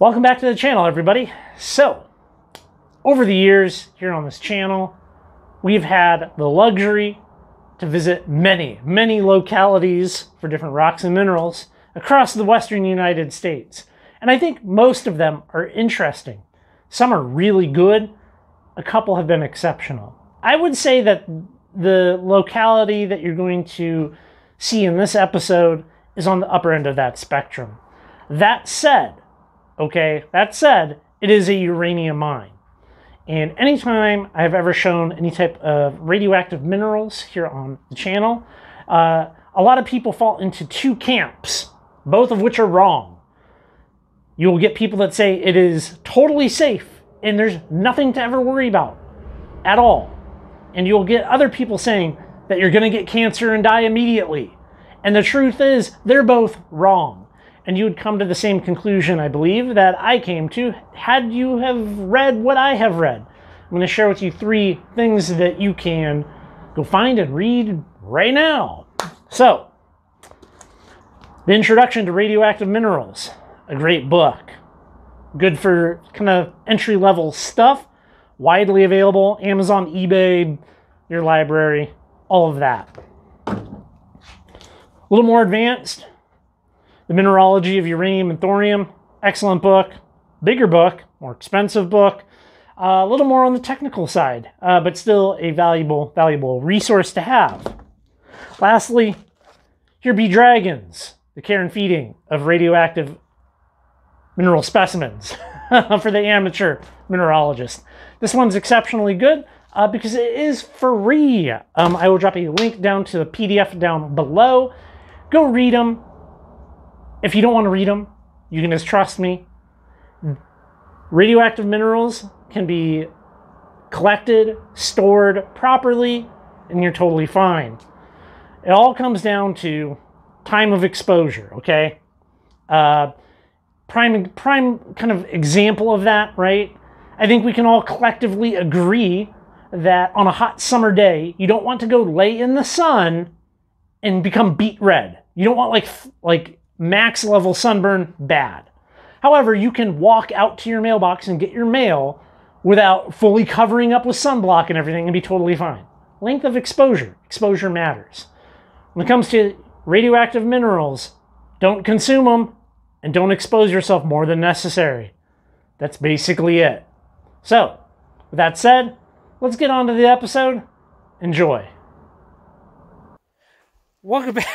Welcome back to the channel, everybody. So, over the years here on this channel, we've had the luxury to visit many localities for different rocks and minerals across the western United States. And I think most of them are interesting. Some are really good. A couple have been exceptional. I would say that the locality that you're going to see in this episode is on the upper end of that spectrum. That said, it is a uranium mine. And anytime I've ever shown any type of radioactive minerals here on the channel, a lot of people fall into two camps, both of which are wrong. You will get people that say it is totally safe and there's nothing to ever worry about at all. And you'll get other people saying that you're going to get cancer and die immediately. And the truth is, they're both wrong. And you would come to the same conclusion, I believe, that I came to had you have read what I have read. I'm going to share with you 3 things that you can go find and read right now. So, The Introduction to Radioactive Minerals, a great book. Good for kind of entry-level stuff, widely available, Amazon, eBay, your library, all of that. A little more advanced, The Mineralogy of Uranium and Thorium, excellent book, bigger book, more expensive book, a little more on the technical side, but still a valuable resource to have. Lastly, Here Be Dragons, the care and feeding of radioactive mineral specimens for the amateur mineralogist. This one's exceptionally good because it is free. I will drop a link down to the PDF down below. Go read them. If you don't want to read them, you can just trust me. Radioactive minerals can be collected, stored properly, and you're totally fine. It all comes down to time of exposure, okay? Prime kind of example of that, right? I think we can all collectively agree that on a hot summer day, you don't want to go lay in the sun and become beet red. You don't want like max level sunburn, bad. However, you can walk out to your mailbox and get your mail without fully covering up with sunblock and everything and be totally fine. Length of exposure. Exposure matters. When it comes to radioactive minerals, don't consume them and don't expose yourself more than necessary. That's basically it. So, with that said, let's get on to the episode. Enjoy. Welcome back.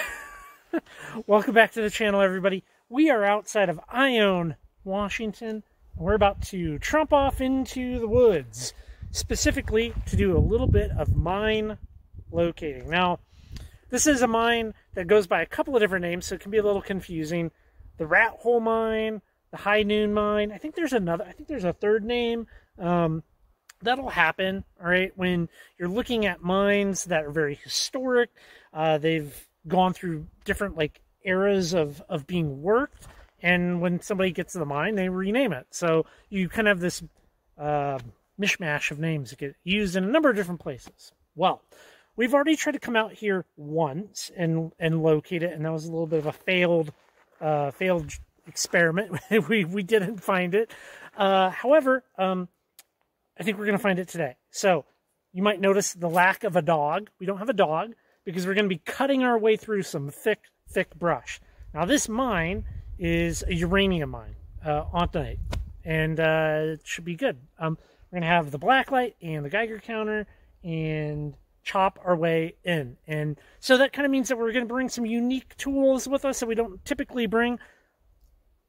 Welcome back to the channel, everybody. We are outside of Ione, Washington. We're about to tromp off into the woods, specifically to do a little bit of mine locating. Now, this is a mine that goes by a couple of different names, so it can be a little confusing. The Rat Hole Mine, the High Noon Mine. I think there's a third name. That'll happen, all right, when you're looking at mines that are very historic. They've gone through different eras of being worked, and when somebody gets to the mine, they rename it. So you kind of have this mishmash of names that get used in a number of different places. Well, we've already tried to come out here once and locate it, and that was a little bit of a failed experiment. we didn't find it. However, I think we're going to find it today. So you might notice the lack of a dog. We don't have a dog because we're going to be cutting our way through some thick brush. Now this mine is a uranium mine, austenite, and it should be good. We're going to have the blacklight and the Geiger counter and chop our way in. And so that kind of means that we're going to bring some unique tools with us that we don't typically bring.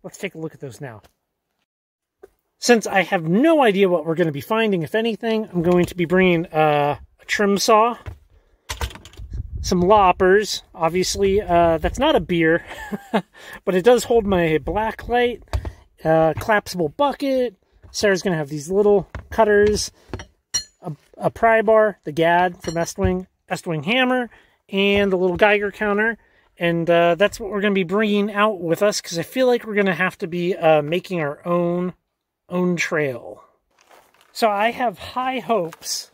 Let's take a look at those now. Since I have no idea what we're going to be finding, if anything, I'm going to be bringing a trim saw, some loppers. Obviously, that's not a beer, but it does hold my black light, collapsible bucket. Sarah's going to have these little cutters, a pry bar, the GAD from Estwing hammer, and the little Geiger counter. And that's what we're going to be bringing out with us, because I feel like we're going to have to be making our own trail. So I have high hopes.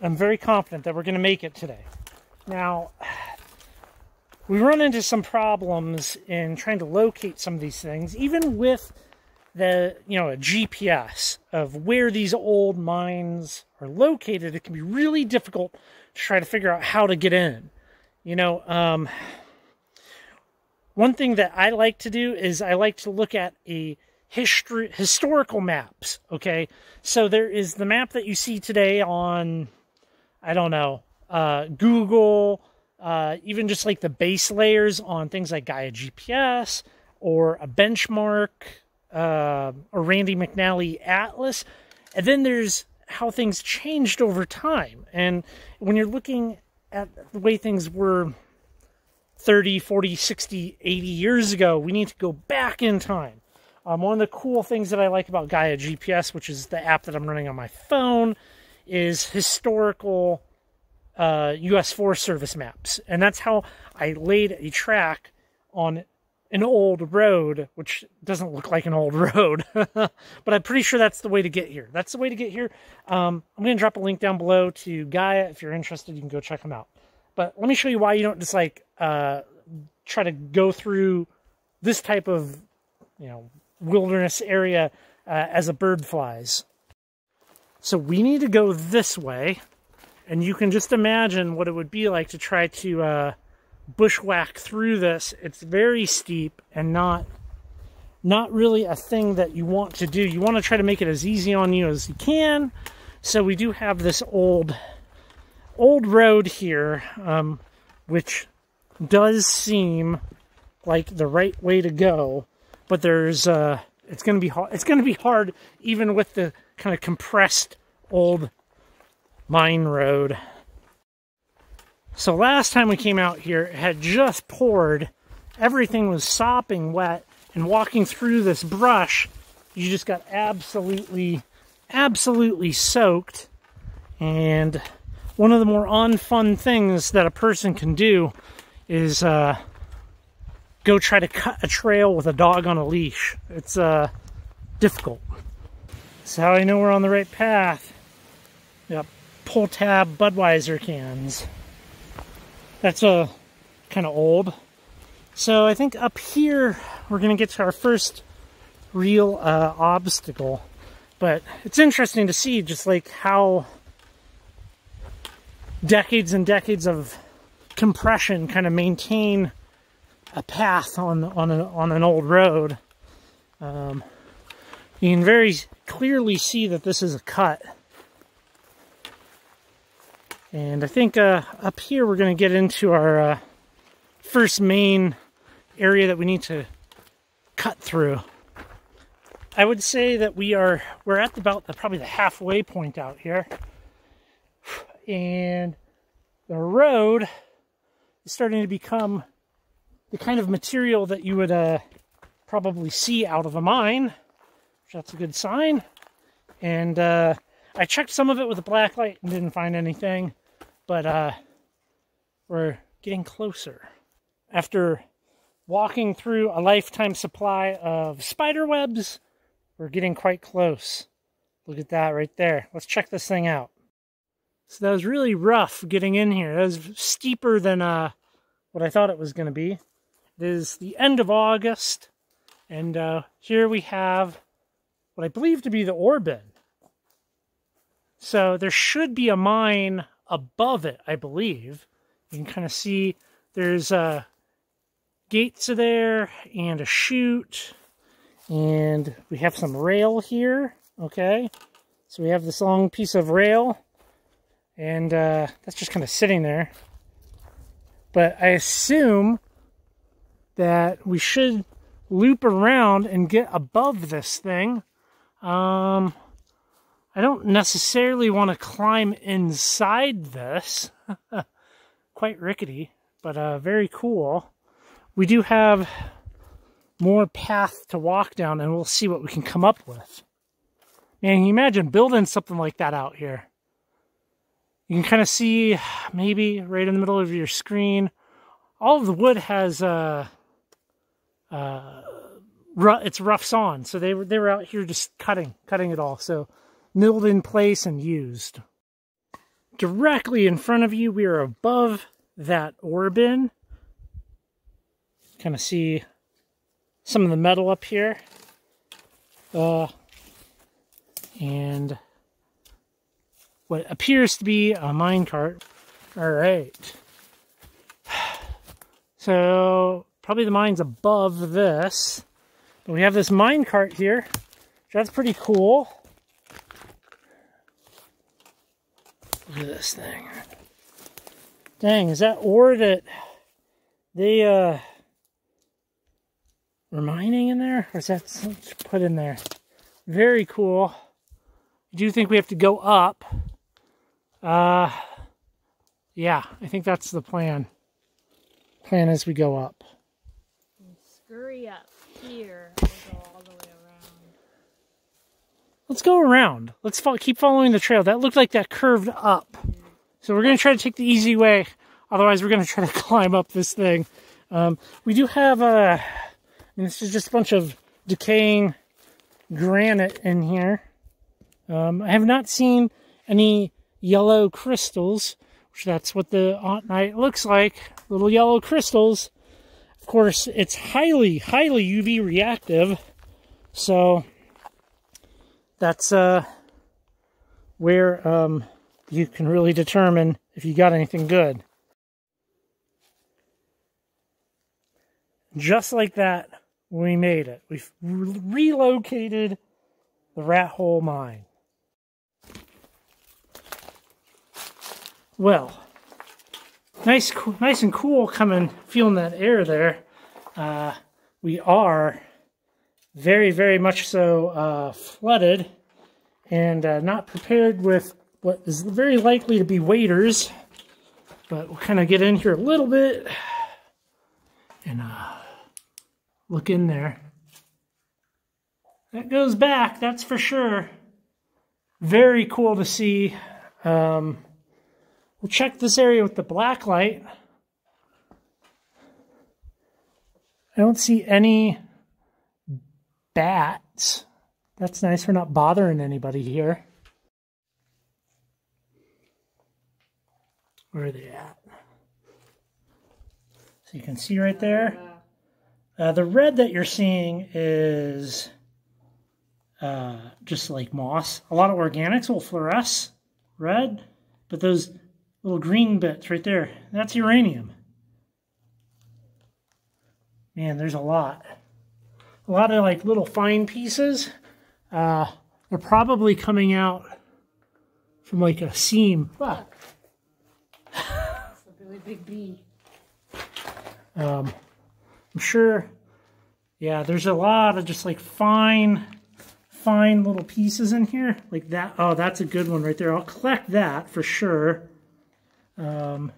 I'm very confident that we're going to make it today. Now, we run into some problems in trying to locate some of these things, even with a GPS of where these old mines are located, it can be really difficult to try to figure out how to get in. One thing that I like to do is I like to look at historical maps, okay? So there is the map that you see today on, I don't know, Google, even just like the base layers on things like Gaia GPS or a benchmark, or Randy McNally Atlas. And then there's how things changed over time. And when you're looking at the way things were 30, 40, 60, 80 years ago, we need to go back in time. One of the cool things that I like about Gaia GPS, which is the app that I'm running on my phone, is historical US Forest Service maps. And that's how I laid a track on an old road, which doesn't look like an old road. But I'm pretty sure that's the way to get here. That's the way to get here. I'm going to drop a link down below to Gaia. If you're interested, you can go check them out. But let me show you why you don't just like try to go through this type of wilderness area as a bird flies. So we need to go this way, and you can just imagine what it would be like to try to bushwhack through this. It's very steep and not really a thing that you want to do. You want to try to make it as easy on you as you can. So we do have this old road here, which does seem like the right way to go, but there's it's going to be hard. It's going to be hard even with the kind of compressed old mine road. So last time we came out here, it had just poured. Everything was sopping wet, and walking through this brush, you just got absolutely soaked. And one of the more unfun things that a person can do is go try to cut a trail with a dog on a leash. It's difficult. That's how I know we're on the right path. Yep, pull tab Budweiser cans. That's kind of old. So I think up here we're going to get to our first real obstacle. But it's interesting to see just like how decades and decades of compression kind of maintain a path on an old road. You can very clearly see that this is a cut. And I think up here we're going to get into our first main area that we need to cut through. I would say that we're at probably the halfway point out here. And the road is starting to become the kind of material that you would probably see out of a mine, which that's a good sign. And I checked some of it with a black light and didn't find anything, but we're getting closer. After walking through a lifetime supply of spider webs, we're getting quite close. Look at that right there. Let's check this thing out. So that was really rough getting in here. That was steeper than what I thought it was going to be. It is the end of August, and here we have what I believe to be the ore bin. So there should be a mine above it, I believe. You can kind of see there's gates there and a chute, and we have some rail here. Okay, so we have this long piece of rail, and that's just kind of sitting there. But I assume that we should loop around and get above this thing. I don't necessarily want to climb inside this. Quite rickety, but very cool. We do have more path to walk down, and we'll see what we can come up with. Man, can you imagine building something like that out here? You can kind of see, maybe right in the middle of your screen, all of the wood has it's rough sawn, so they were out here just cutting it all, so milled in place and used. Directly in front of you, we are above that ore bin. Kind of see some of the metal up here. And what appears to be a minecart. All right. So probably the mine's above this. But we have this minecart here. That's pretty cool. Look at this thing. Dang, is that ore that they were mining in there? Or is that put in there? Very cool. I do think we have to go up. Yeah, I think that's the plan. Plan as we go up. Scurry up here and go all the way around. Let's go around. Let's keep following the trail. That looked like that curved up. So we're going to try to take the easy way. Otherwise, we're going to try to climb up this thing. We do have I mean, this is just a bunch of decaying granite in here. I have not seen any yellow crystals, which that's what the autumnite looks like. Little yellow crystals. Of course, it's highly UV reactive. So that's where you can really determine if you got anything good. Just like that, we made it. We've relocated the rat hole mine. Well, nice and cool feeling that air there. We are very much so flooded and not prepared with what is very likely to be waders. But we'll kind of get in here a little bit and look in there. That goes back, that's for sure. Very cool to see. We'll check this area with the black light. I don't see any bats. That's nice. We're not bothering anybody here. Where are they at? So you can see right there. The red that you're seeing is just like moss. A lot of organics will fluoresce red, but those little green bits right there, that's uranium. Man, there's a lot. A lot of like little fine pieces. They're probably coming out from like a seam. Wow. It's a really big bee. I'm sure, yeah, there's a lot of just like fine little pieces in here. Like that. Oh, that's a good one right there. I'll collect that for sure. Oh,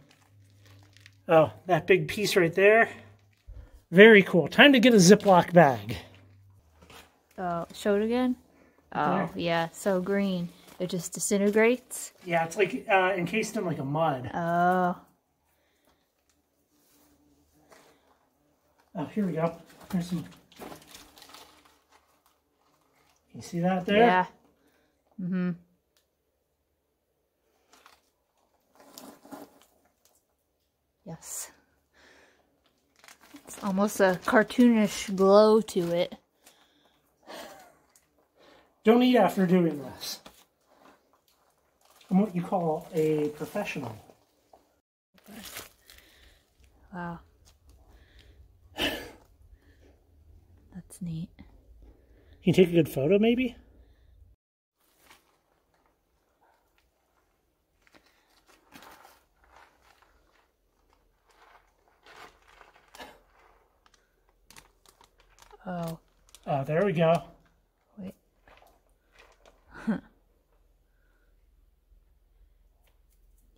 that big piece right there. Very cool. Time to get a Ziploc bag. Oh, show it again? Oh, there. yeah, so green. It just disintegrates? Yeah, it's like encased in like a mud. Oh. Oh, here we go. There's some. You see that there? Yeah. Mm-hmm. Yes. It's almost a cartoonish glow to it. Don't eat after doing this. I'm what you call a professional. Wow. That's neat. Can you take a good photo, maybe? Oh. Oh, there we go. Wait.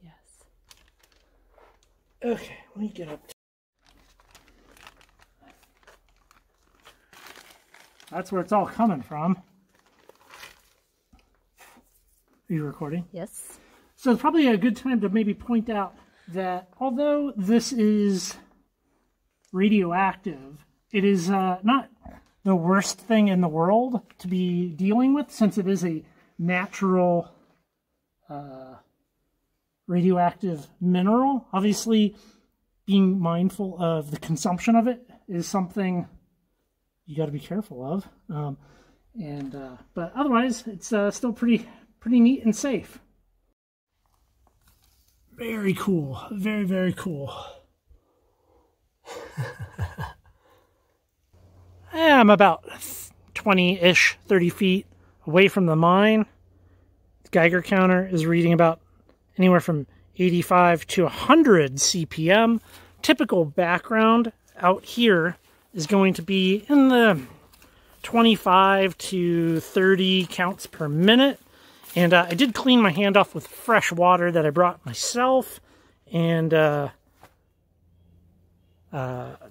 Yes. Okay, let me get up. That's where it's all coming from. Are you recording? Yes. So it's probably a good time to maybe point out that although this is radioactive, it is not the worst thing in the world to be dealing with, since it is a natural radioactive mineral. Obviously, being mindful of the consumption of it is something you got to be careful of. And but otherwise, it's still pretty neat and safe. Very cool. Very, very cool. I'm about 20-ish, 30 feet away from the mine. The Geiger counter is reading about anywhere from 85 to 100 CPM. Typical background out here is going to be in the 25 to 30 counts per minute. And I did clean my hand off with fresh water that I brought myself, and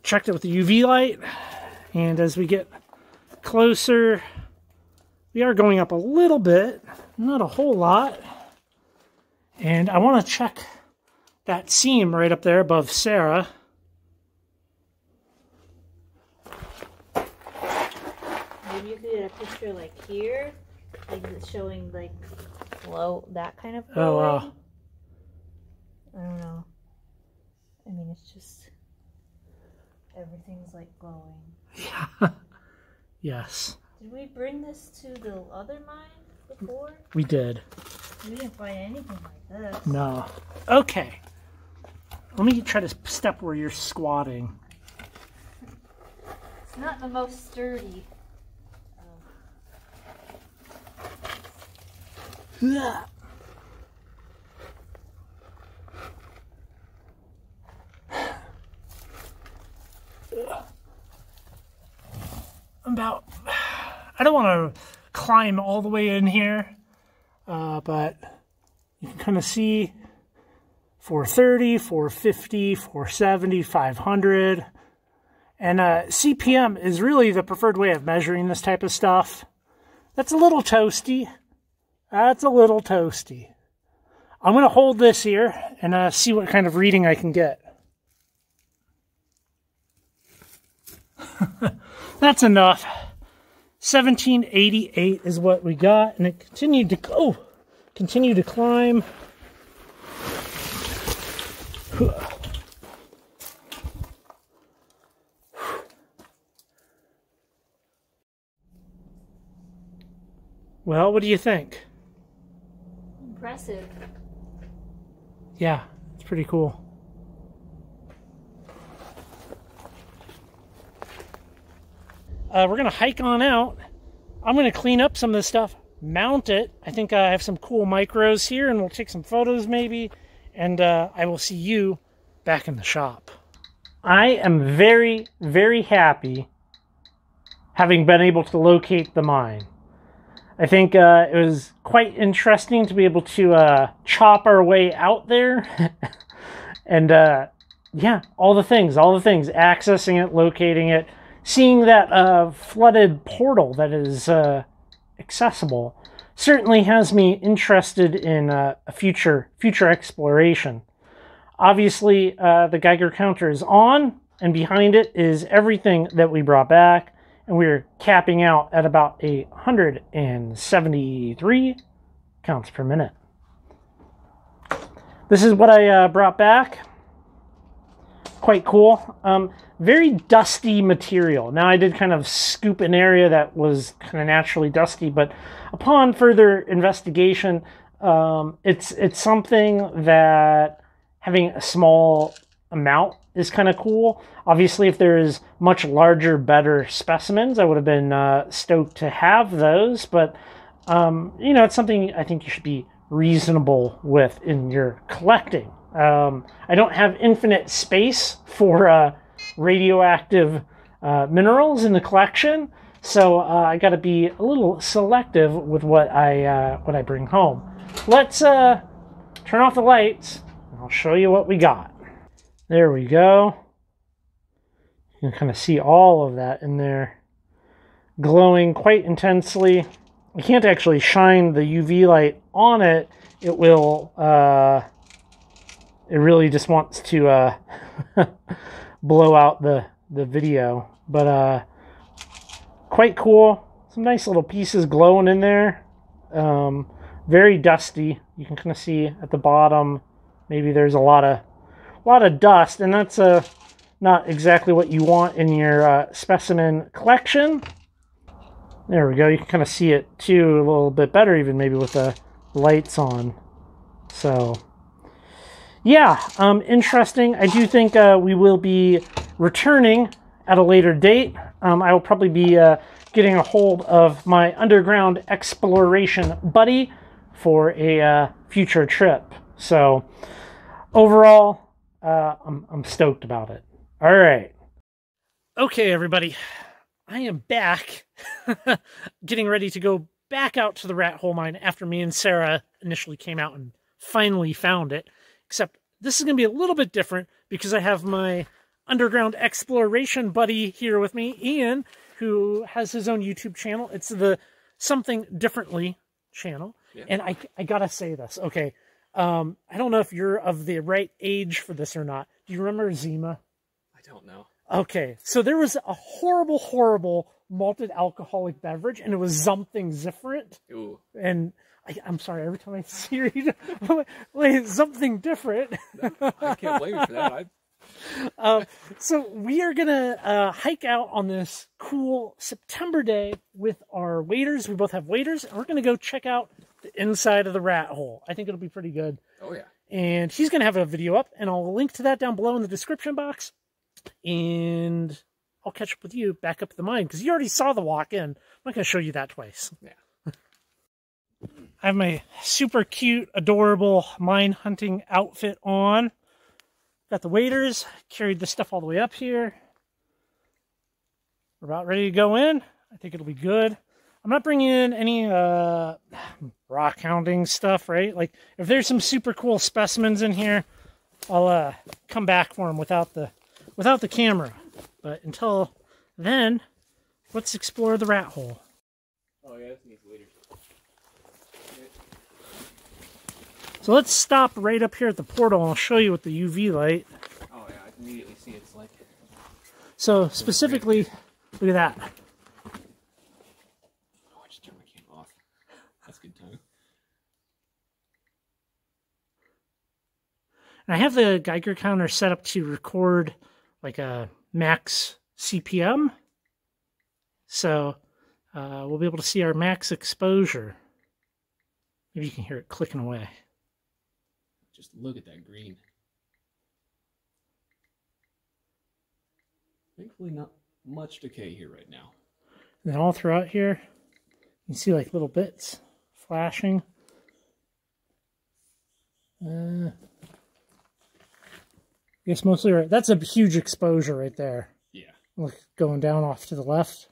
checked it with the UV light. And as we get closer, we are going up a little bit, not a whole lot. And I want to check that seam right up there above Sarah. Maybe you could get a picture like here. Like it's showing like glow, that kind of glowing. Oh, wow. I don't know. I mean, it's just everything's like glowing. Yeah. Yes. Did we bring this to the other mine before? We did. We didn't find anything like this. No. Okay. Let me try to step where you're squatting. It's not the most sturdy. I don't want to climb all the way in here, but you can kind of see 430, 450, 470, 500. And CPM is really the preferred way of measuring this type of stuff. That's a little toasty. That's a little toasty. I'm going to hold this here and see what kind of reading I can get. That's enough. 1788 is what we got, and it continued to climb. Well, what do you think? Impressive. Yeah, it's pretty cool. We're going to hike on out. I'm going to clean up some of this stuff, mount it. I think I have some cool micros here, and we'll take some photos maybe, and I will see you back in the shop. I am very, very happy having been able to locate the mine. I think it was quite interesting to be able to chop our way out there. And yeah, all the things, accessing it, locating it, seeing that flooded portal that is accessible certainly has me interested in a future exploration. Obviously, the Geiger counter is on, and behind it is everything that we brought back. And we're capping out at about 173 counts per minute. This is what I brought back. Quite cool. Very dusty material. Now, I did kind of scoop an area that was kind of naturally dusty, but upon further investigation, it's something that having a small amount is kind of cool. Obviously, if there is much larger, better specimens, I would have been stoked to have those. But, you know, it's something I think you should be reasonable with in your collecting. I don't have infinite space for radioactive minerals in the collection, so I got to be a little selective with what I bring home. Let's turn off the lights, and I'll show you what we got. There we go. You can kind of see all of that in there, glowing quite intensely. I can't actually shine the UV light on it. It will, it really just wants to blow out the video. But quite cool. Some nice little pieces glowing in there. Very dusty. You can kind of see at the bottom, maybe there's a lot of dust, and that's not exactly what you want in your specimen collection. There we go. You can kind of see it too a little bit better, even maybe with the lights on. So, yeah, interesting. I do think we will be returning at a later date. I will probably be getting a hold of my underground exploration buddy for a future trip. So, overall, I'm stoked about it. All right. Okay, everybody. I am back, getting ready to go back out to the rat hole mine after me and Sarah initially came out and finally found it. Except this is going to be a little bit different because I have my underground exploration buddy here with me, Ian, who has his own YouTube channel. It's the Something Differently channel. Yeah. And I gotta say this, okay. I don't know if you're of the right age for this or not. Do you remember Zima? I don't know. Okay, so there was a horrible, horrible malted alcoholic beverage, and it was Something Different. Ooh. And I'm sorry, every time I see you, wait, Something Different. No, I can't blame you for that. So we are gonna hike out on this cool September day with our waders. We both have waders, and we're gonna go check out the inside of the rat hole. I think it'll be pretty good. Oh yeah. And he's gonna have a video up, and I'll link to that down below in the description box. And I'll catch up with you back up at the mine, because you already saw the walk-in. I'm not going to show you that twice. Yeah. I have my super cute, adorable mine hunting outfit on. Got the waders, carried the stuff all the way up here. We're about ready to go in. I think it'll be good. I'm not bringing in any rockhounding stuff, right? Like, if there's some super cool specimens in here, I'll come back for them without the camera. But until then, let's explore the rat hole. Oh yeah, this needs waders. So let's stop right up here at the portal and I'll show you with the UV light. Oh yeah, I can immediately see it's like... So specifically, look at that. Oh, I just turned my camera off. That's good time. And I have the Geiger counter set up to record like a max CPM. So we'll be able to see our max exposure. Maybe you can hear it clicking away. Just look at that green. Thankfully not much decay here right now. And then all throughout here, you see like little bits flashing. I guess mostly right. That's a huge exposure right there. Yeah. Look, going down off to the left.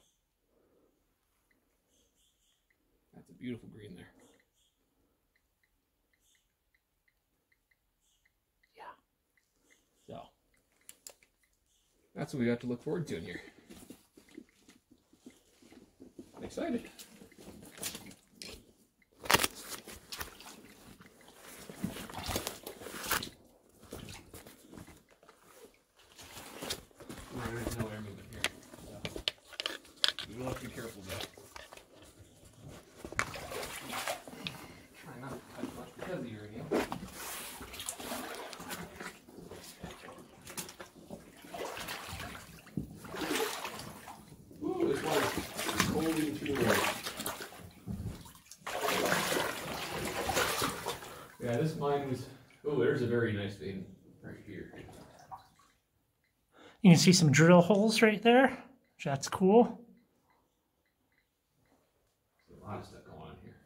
That's a beautiful green there. Yeah. So, that's what we got to look forward to in here. I'm excited. There's no air movement here, so we will have to be careful though. Try not to touch much because of uranium. Ooh, this water is cold and pure. Yeah, this mine was. Oh, there's a very nice vein right here. You can see some drill holes right there. That's cool. There's a lot of stuff going on here.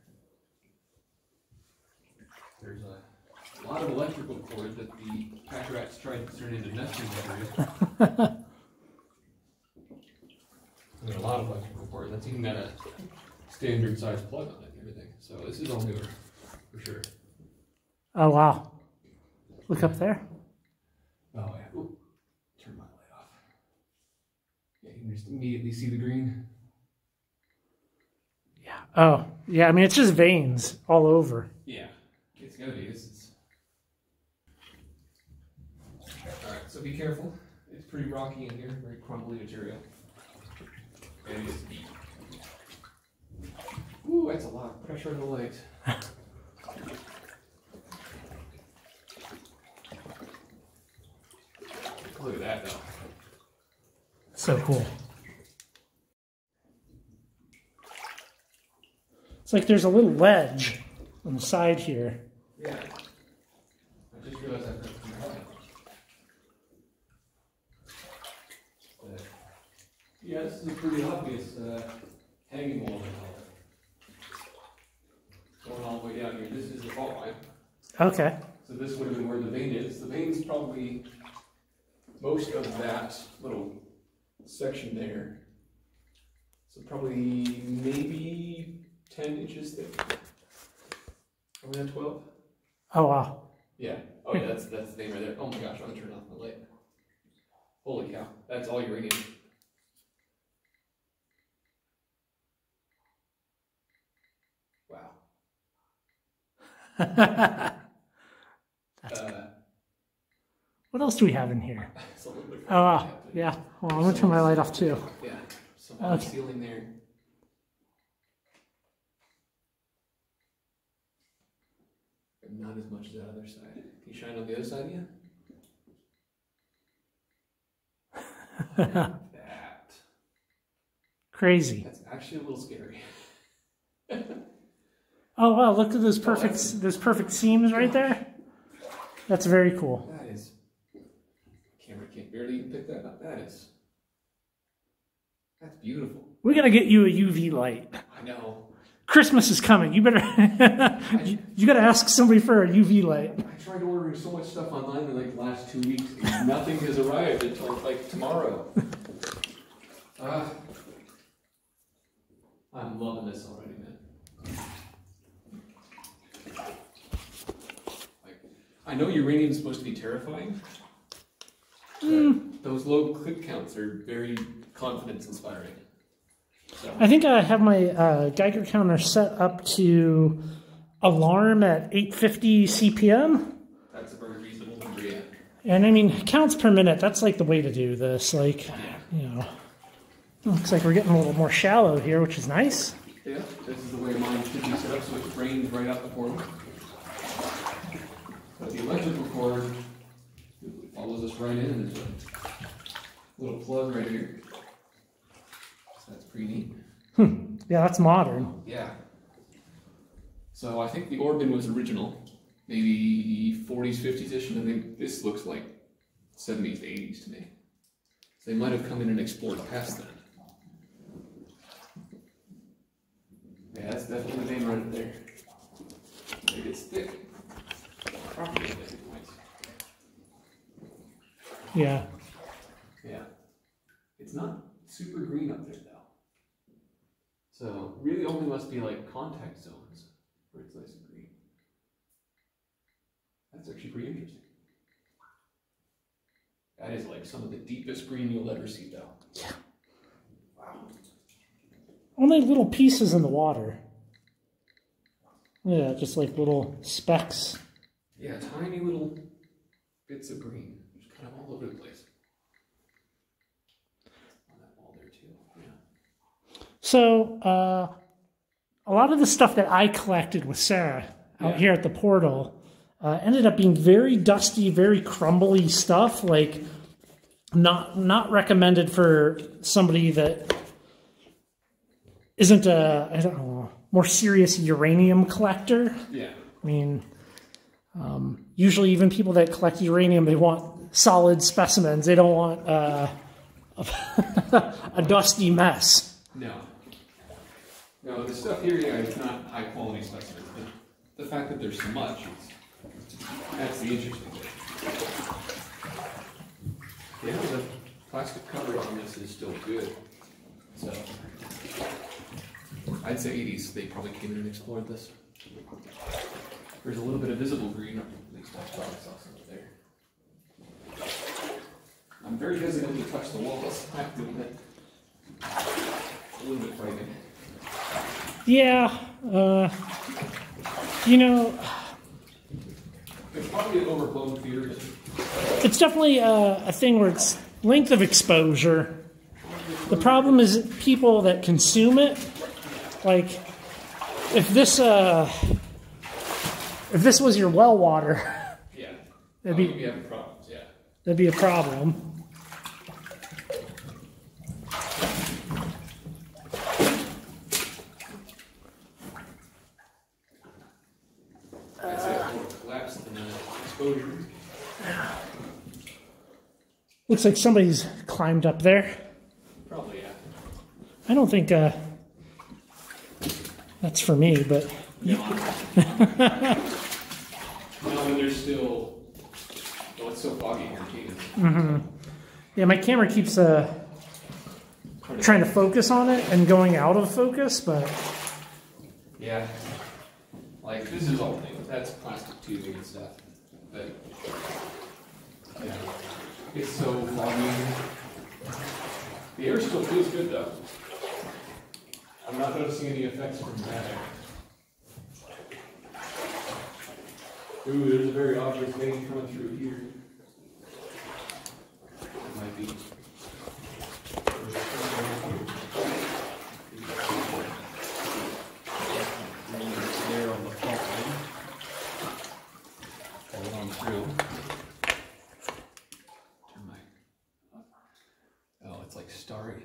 There's a lot of electrical cord that the pack rats tried to turn into nesting material. There's a lot of electrical cord. That's even got a standard size plug on it and everything. So this is all newer, for sure. Oh, wow. Look up there. Oh, yeah. Ooh. Turn my light off. Yeah, you can just immediately see the green. Yeah. Oh, yeah. I mean, it's just veins all over. Yeah. It's gotta be. It's... Alright, so be careful. It's pretty rocky in here. Very crumbly material. And it's deep. Ooh, that's a lot of pressure on the legs. Look at that, though. So cool. It's like there's a little ledge on the side here. Yeah. I just realized I've got it from my head. Yeah, this is a pretty obvious hanging wall. Going all the way down here. This is the fault line. Okay. So this would have been where the vein is. The vein's probably most of that little section there. So probably maybe 10 inches thick. Are we at 12? Oh, wow. Yeah. Oh yeah, that's the vein right there. Oh my gosh, I'm gonna turn off the light. Holy cow. That's all uranium. Wow. What else do we have in here? It's a little bit Oh, wow. Yeah. Well, I'm going to turn my light off too. Yeah. Some on the ceiling there. But not as much as that other side. Can you shine on the other side yet? That. Crazy. That's actually a little scary. Oh, wow. Look at those perfect seams right there. That's very cool. That is. Camera can't barely even pick that up. That's beautiful. We got to get you a UV light. I know. Christmas is coming. You better. you got to ask somebody for a UV light. I tried ordering so much stuff online in like the last 2 weeks, and nothing has arrived until like tomorrow. I'm loving this already, man. Like, I know uranium is supposed to be terrifying. Those low click counts are very confidence inspiring. So. I think I have my Geiger counter set up to alarm at 850 CPM. That's a very reasonable number, yeah. And I mean, counts per minute, that's like the way to do this. Like, you know, looks like we're getting a little more shallow here, which is nice. Yeah, this is the way mine should be set up so it drains right out the cord. But the electrical cord follows us right in, and there's a little plug right here. So that's pretty neat. Yeah, that's modern. Yeah. So I think the Orban was original, maybe 40s, 50s-ish, and I think this looks like 70s to 80s to me. So they might have come in and explored past that. Yeah, that's definitely the vein right up there. It gets thick. Properly thick at points. Yeah. Yeah. It's not super green up there, though. So, really only must be like contact zones where it's nice and green. That's actually pretty interesting. That is like some of the deepest green you'll ever see, though. Yeah. Wow. Only little pieces in the water. Yeah, just like little specks. Yeah, tiny little bits of green. Just kind of all over the place. On that wall there, too. Yeah. So, a lot of the stuff that I collected with Sarah out here at the portal ended up being very dusty, very crumbly stuff. Like, not recommended for somebody that isn't a, I don't know, more serious uranium collector. Yeah. I mean, usually even people that collect uranium, they want solid specimens. They don't want a dusty mess. No. No, the stuff here, yeah, it's not high quality specimens, but the fact that there's so much, that's the interesting thing. Yeah, the plastic cover on this is still good. So, I'd say 80s, they probably came in and explored this. There's a little bit of visible green, at least I probably saw some up there. I'm very hesitant to touch the walls, I have to admit. It's a little bit frightening. Yeah, you know, There's probably an overblown theory. it's definitely a thing where it's length of exposure. The problem is people that consume it. Like, if this was your well water, Yeah. that'd You'd be having problems, yeah. that'd be a problem. exposure. Looks like somebody's climbed up there. Probably, yeah. I don't think that's for me, but... No, when there's still... Well, it's so foggy here, too. Mm-hmm. Yeah, my camera keeps trying to focus on it and going out of focus, but... Yeah. Like, this is all things. That's plastic tubing and stuff. But, yeah. It's so foggy. The air still feels good, though. I'm not noticing any effects from that. Ooh, there's a very obvious vein coming through here. It might be. There on the fault line. Hold on through. Turn my. Oh, it's like starry.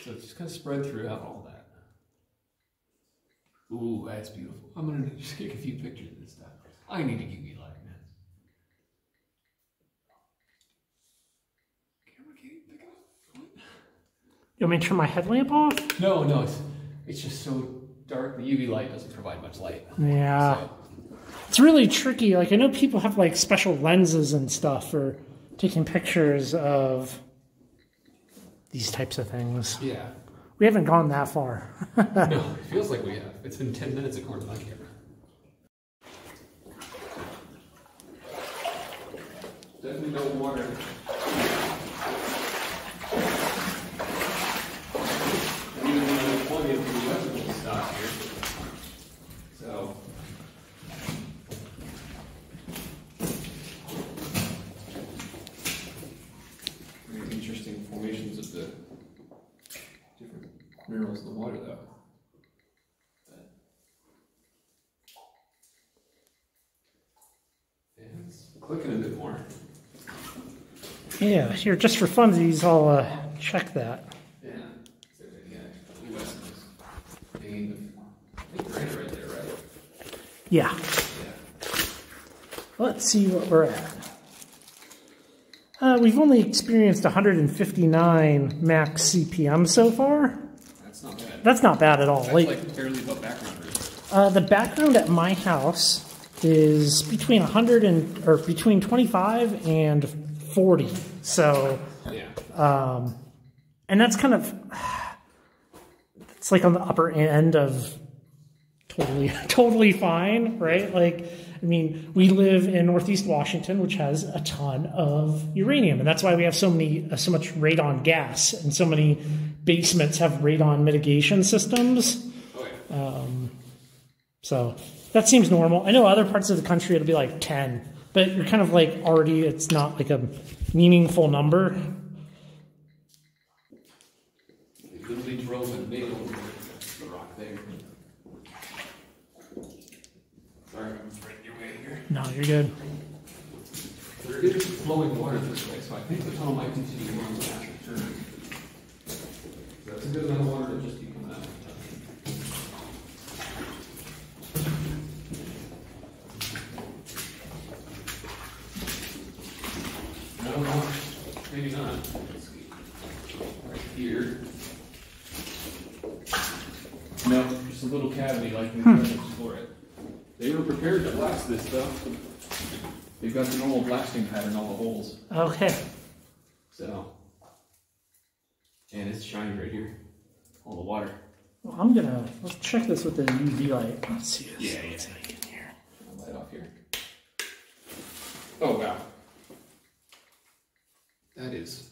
So it's just kind of spread throughout all that. Ooh, that's beautiful. I'm gonna just take a few pictures of this stuff. I need a UV light, man. Camera can't even pick it up. What? You want me to turn my headlamp off? No, it's just so dark. The UV light doesn't provide much light. Yeah. So. It's really tricky. Like, I know people have, like, special lenses and stuff for taking pictures of these types of things. Yeah. We haven't gone that far. No, it feels like we have. It's been 10 minutes according to my camera. Definitely no water. Even though there's plenty of vegetable stock here. So. Very interesting formations of the different minerals in the water, though. It's clicking a bit more. Yeah, here, just for funsies, I'll check that. Yeah. So, yeah, US is vein of, I think granite right there, right? Yeah. Yeah. Let's see what we're at. We've only experienced 159 max CPM so far. That's not bad. That's not bad at all. That's like barely above background rate. The background at my house is between 25 and 40. So, Yeah. and that's kind of, it's like on the upper end of totally fine, right? Like, I mean, we live in Northeast Washington, which has a ton of uranium, and that's why we have so much radon gas, and so many basements have radon mitigation systems. Oh, yeah. So that seems normal. I know other parts of the country it'll be like 10, but you're kind of like already, it's not like a meaningful number. They literally drove a nail over the rock there. Sorry, I'm right your way here. No, you're good. There is flowing water this way, so I think the tunnel might continue on the after turn. So that's a good amount of water to just be coming out of the tunnel. No, maybe not. Let's see. Right here. No, just a little cavity like we tried to explore it. They were prepared to blast this stuff. They've got the normal blasting pattern, all the holes. Okay. So, and it's shiny right here. All the water. Well, let's check this with the UV light. Let's see this. Yeah. Let's see if I can hear. I'll light off here. Oh, wow. That is.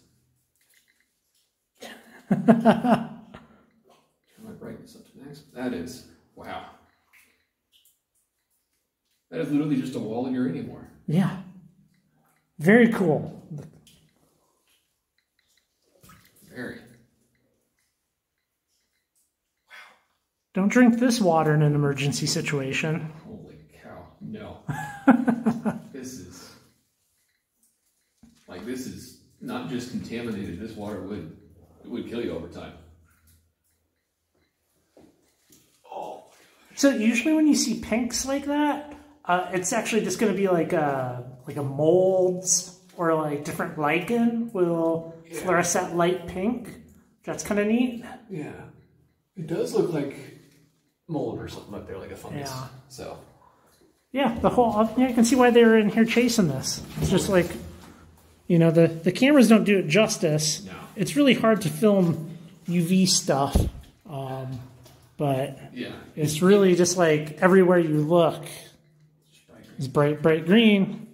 Turn my brightness up to max. That is. Wow. That is literally just a wall of uranium ore. Yeah. Very cool. Very. Don't drink this water in an emergency situation. Holy cow. No. This is not just contaminated. This water would kill you over time. Oh my So usually when you see pinks like that, it's actually just going to be like a molds or like different lichen will fluoresce that light pink. That's kind of neat. Yeah. It does look like mold or something up there, like a fungus. Yeah. So. Yeah, you can see why they were in here chasing this. It's just like, you know, the cameras don't do it justice. No. It's really hard to film UV stuff, but it's really just like everywhere you look is bright green.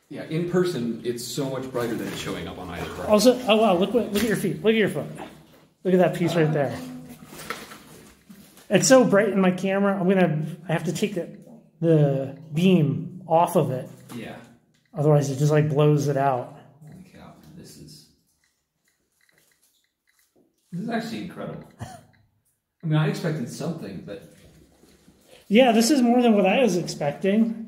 Yeah, in person, it's so much brighter than it's showing up on either part. Also, oh wow, look at your feet. Look at your foot. Look at that piece right there. It's so bright in my camera. I have to take the beam off of it. Yeah. Otherwise, it just like blows it out. Holy cow! This is actually incredible. I mean, I expected something, but yeah, this is more than what I was expecting.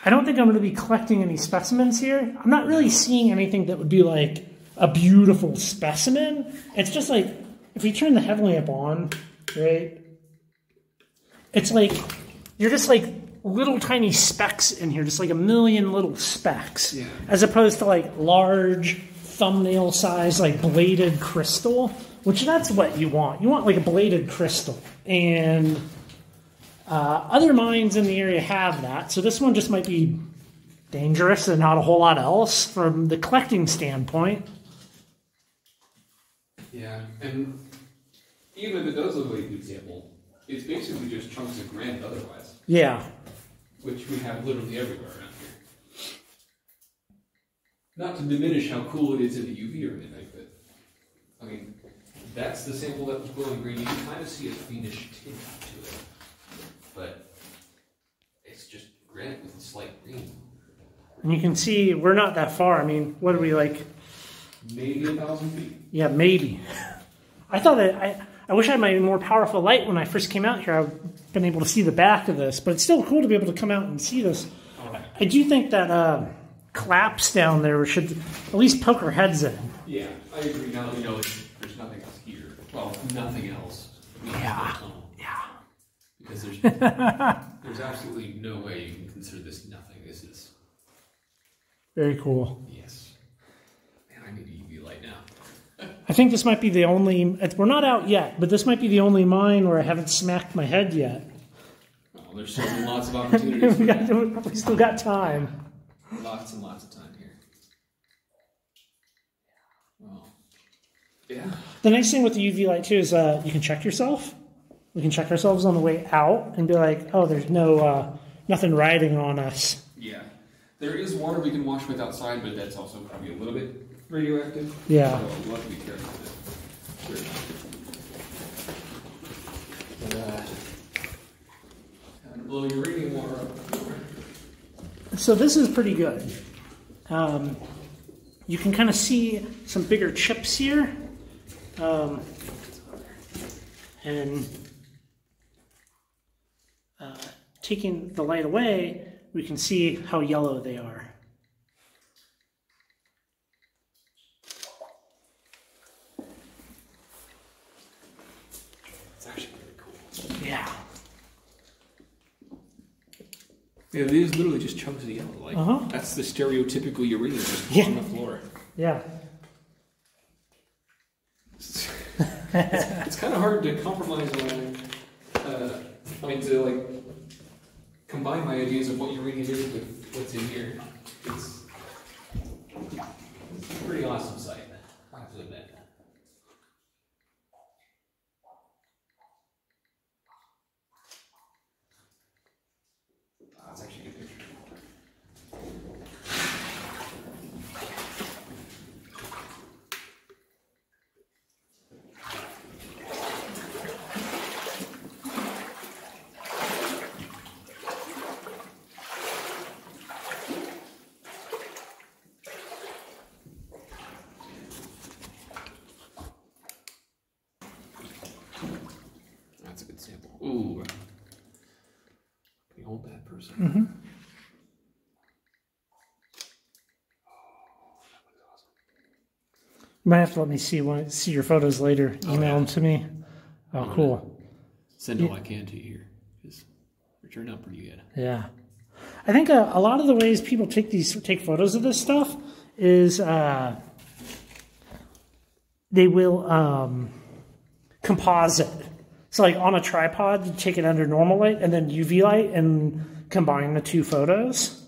I don't think I'm going to be collecting any specimens here. I'm not really seeing anything that would be like a beautiful specimen. It's just like, if we turn the headlamp on, right? It's like, you're just like little tiny specks in here, just like a million little specks. Yeah. As opposed to like large thumbnail size, like bladed crystal, which that's what you want. You want like a bladed crystal. And other mines in the area have that, so this one just might be dangerous and not a whole lot else from the collecting standpoint. Yeah, and even if it does look like a good sample, it's basically just chunks of granite otherwise. Yeah. Which we have literally everywhere around here. Not to diminish how cool it is in the UV or anything, but I mean, that's the sample that was glowing green. You can kind of see a greenish tint to it. But it's just granite with a slight green. And you can see we're not that far. I mean, what are we like? Maybe 1,000 feet. Yeah, maybe. I thought that I wish I had my more powerful light when I first came out here. I've been able to see the back of this, but it's still cool to be able to come out and see this. Right. I do think that collapse down there, we should at least poke our heads in. Yeah, I agree. Now that we know there's nothing else here. Well, nothing else. Yeah. Because there's absolutely no way you can consider this nothing. This is very cool. Yes. Man, I need a UV light now. I think this might be the only. We're not out yet, but this might be the only mine where I haven't smacked my head yet. Well, there's certainly lots of opportunities. we still got time. Lots and lots of time here. Well, yeah. The nice thing with the UV light too is you can check yourself. We can check ourselves on the way out and be like, oh, there's no nothing riding on us. Yeah. There is water we can wash with outside, but that's also probably a little bit radioactive. Yeah. So we'll have to be careful with it. Sure. Time to blow uranium water up. So this is pretty good. You can kind of see some bigger chips here. And taking the light away, we can see how yellow they are. It's actually really cool. Yeah. Yeah, these are literally just chunks of yellow. Like that's the stereotypical uranium just on the floor. Yeah. It's kind of hard to compromise on. To like combine my ideas of what uranium is with what's in here. It's a pretty awesome sight, I have to admit. That's actually a good picture. That's a good sample. Ooh. The old bad person. Mm-hmm. You might have to let me see your photos later. Email them to me. Oh, cool. Send all I can to you here. because they're turning out pretty good. Yeah. I think a lot of the ways people take photos of this stuff is they will composite. So like on a tripod, you take it under normal light and then UV light and combine the two photos.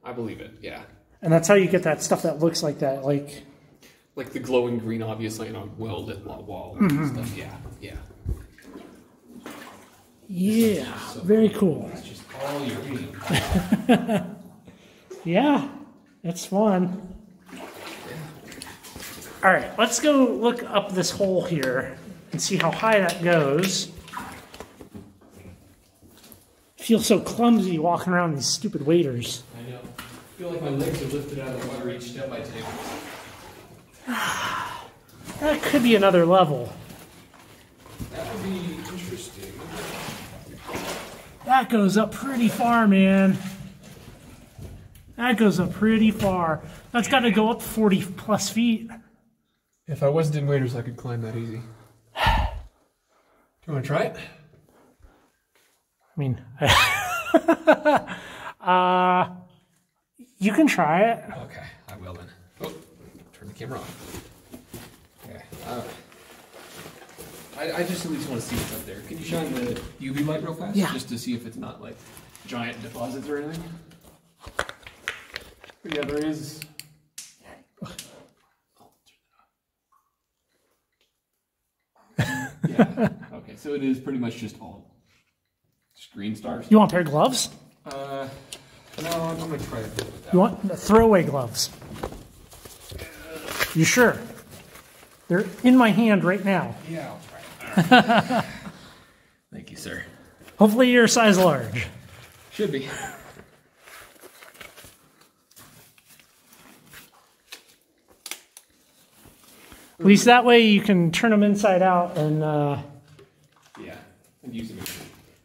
I believe it, yeah. And that's how you get that stuff that looks like that, like the glowing green, obviously, on a well-lit wall and stuff. Yeah, yeah. Yeah, So very cool. That's just all you're eating. Yeah, that's fun. All right, let's go look up this hole here and see how high that goes. I feel so clumsy walking around these stupid waders. I know. I feel like my legs are lifted out of the water each step I take. That could be another level. That would be interesting. That goes up pretty far, man. That goes up pretty far. That's got to go up 40 plus feet. If I wasn't in waders, I could climb that easy. Do you want to try it? I mean, you can try it. Okay, I will then. Oh, turn the camera off. Okay. I just at least want to see what's up there. Can you shine the UV light real fast? Yeah. Just to see if it's not like giant deposits or anything. But yeah, there is. Yeah. Okay, so it is pretty much just all green stars. You want a pair of gloves? No, I'm gonna try it with that. You want throwaway gloves? You sure? They're in my hand right now. Yeah, I'll try it. Thank you, sir. Hopefully you're a size large. Should be. At least that way you can turn them inside out and, yeah, and use them.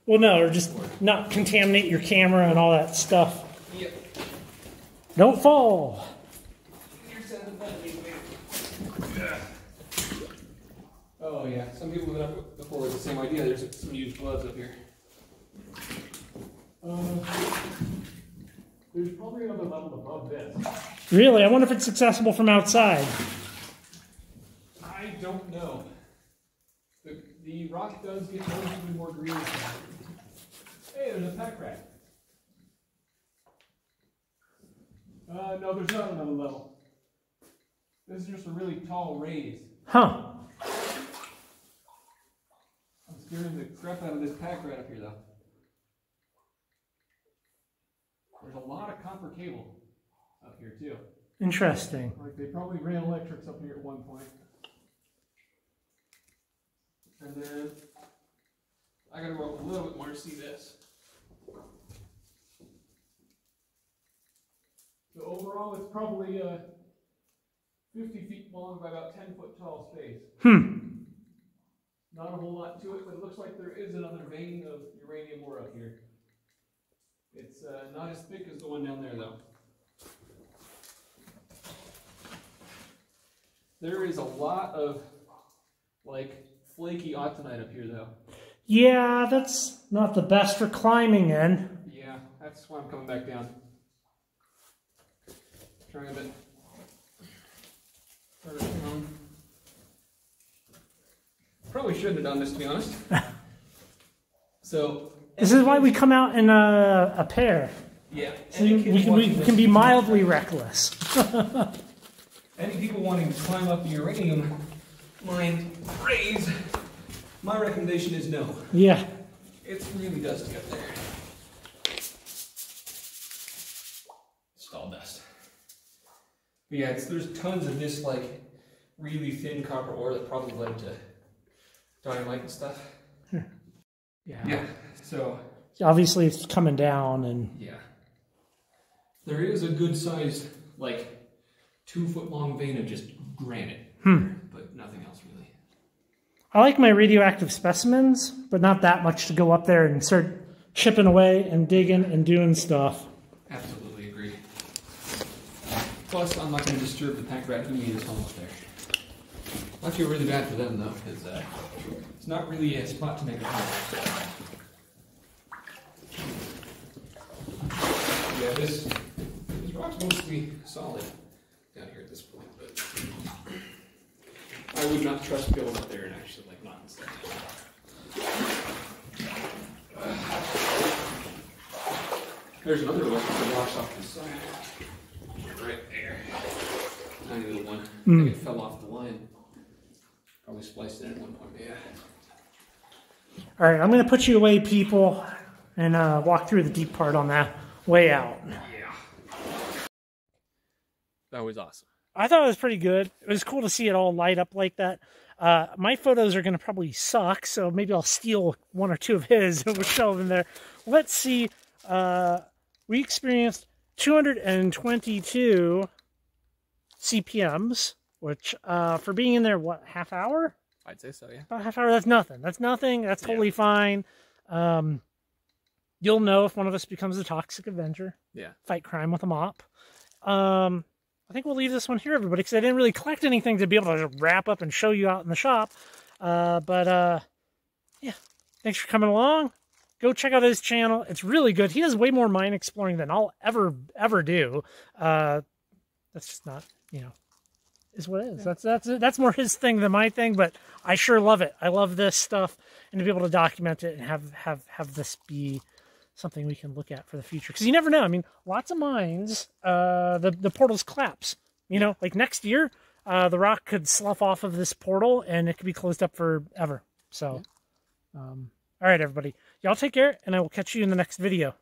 well, no, or just not contaminate your camera and all that stuff. Yep. Don't fall. Oh yeah, some people have up before with the same idea. There's some used gloves up here. There's probably another level above this. Really? I wonder if it's accessible from outside. I don't know. The rock does get noticeably more green. Hey, there's a pack rat. No, there's not another level. This is just a really tall raise. Huh. I'm scaring the crap out of this pack rat up here, though. There's a lot of copper cable up here, too. Interesting. Like, they probably ran electrics up here at one point. And then, I gotta go up a little bit more to see this. So overall, it's probably 50 feet long by about 10 foot tall space. Not a whole lot to it, but it looks like there is another vein of uranium ore up here. It's not as thick as the one down there, though. There is a lot of, like, flaky autunite up here, though. Yeah, that's not the best for climbing in. Yeah, that's why I'm coming back down. Trying a bit. Probably shouldn't have done this, to be honest. So this is why we come out in a pair. Yeah. So we can be mildly reckless. Any people wanting to climb up the uranium mine raise, my recommendation is no. Yeah. It's really dusty up there. Stall dust. But yeah, there's tons of this like really thin copper ore that probably led to dynamite and stuff. Yeah. So obviously it's coming down and yeah. There is a good sized like 2 foot long vein of just granite. But nothing else really. I like my radioactive specimens, but not that much to go up there and start chipping away and digging and doing stuff. Absolutely agree. Plus, I'm not going to disturb the pack rat who made his home up there. I feel really bad for them though, because it's not really a spot to make a home. Yeah, this rock's mostly solid down here at this point, but I would not trust going up there and actually like knocking stuff down. There's another one that rocks off the side. Right there. Tiny little one. I think it fell off the line. Probably spliced it at one point, yeah. All right, I'm going to put you away, people, and walk through the deep part on that way out. Yeah. That was awesome. I thought it was pretty good. It was cool to see it all light up like that. My photos are going to probably suck, so maybe I'll steal one or two of his and we'll show them there. Let's see. We experienced 222 CPMs, which for being in there, what, half hour? I'd say so, yeah. About a half hour, that's nothing. That's nothing. That's totally fine. You'll know if one of us becomes a toxic Avenger. Yeah. Fight crime with a mop. I think we'll leave this one here, everybody, because I didn't really collect anything to be able to wrap up and show you out in the shop. Yeah. Thanks for coming along. Go check out his channel. It's really good. He does way more mine exploring than I'll ever do. That's just not, you know, is what it is. That's more his thing than my thing, but I sure love it. I love this stuff, and to be able to document it and have this be something we can look at for the future. Because you never know. I mean, lots of mines, the portals collapse. You know, like next year, the rock could slough off of this portal, and it could be closed up forever. So, all right, everybody. Y'all take care, and I will catch you in the next video.